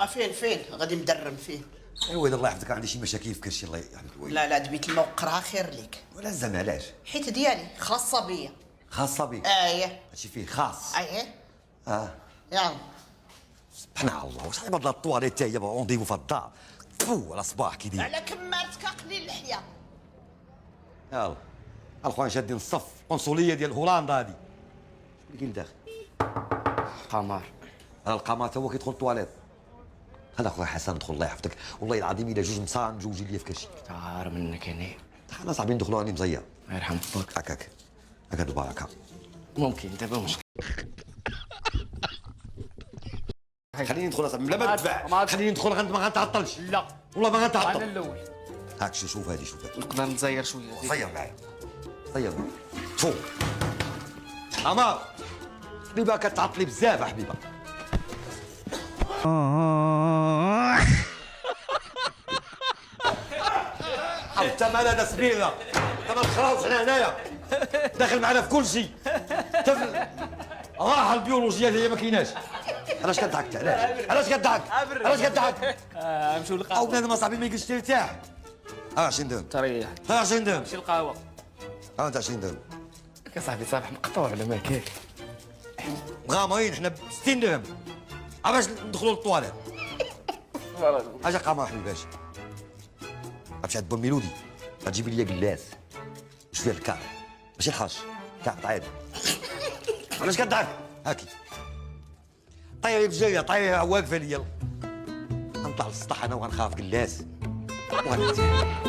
فين غادي مدرم فين؟ ايوا الله يحفظك، عندي شي مشاكل في كرشي الله يحفظك. لا دبيت الماء وقراها خير ليك. ولا زعما علاش؟ حيت ديالي خاصه بيا. خاصه بي؟ هادشي فيه خاص. يلا سبحان الله، واش غيبان هاد الطواليت حتى هي رونديفو في الدار؟ فو على صباح كي داير. على كمارتك قليل اللحيه. يلا الخوان شادين الصف، القنصليه ديال هولندا هادي. شكون اللي كاين داخل؟ قمر. القمر تا هو كيدخل الطواليت. هذا خويا حسن دخل الله يحفظك، والله العظيم الا جوج مصان جوجي ليا في كرشي. تعار منك يعني. انا صاحبي ندخلوا راني مزير. الله يرحم باك. هكاك البركه. ممكن دابا مشكل. خليني ندخل اصاحبي بلا ما تدفع. خليني ندخل ما غنتعطلش. لا والله ما غنتعطل. انا الاول. هاك شوف هادي نقدر نزير شويه. صير معايا صير معايا. تفو عمار حبيبه كتعطلي بزاف حبيبه. انت مالنا سبيله، انت ما تخراوش حنا هنايا، داخل معنا في كل شيء. راحه البيولوجيه هي ما كايناش. علاش كضحك؟ علاش كضحك؟ علاش كضحك؟ نمشيو للقهوه. او بنادم اصاحبي ما يجلسش يرتاح. 20 درهم. تريح. 20 درهم. نمشي للقهوه. انت 20 درهم. يا صاحبي صالح مقطوع على ما كاين. مغامرين حنا ب 60 درهم. باش ندخلوا للطواليت. اجا قمر حبيبي اجي. غتمشي عند بون ميلودي غتجيبي لي كلاس وشويه الكار، ماشي الحاش، كار طايب. علاش كضحك؟ هاكي طيري بجايه طيري واقفه ليا. غنطلع للسطح انا وغنخاف كلاس وغنرتاح.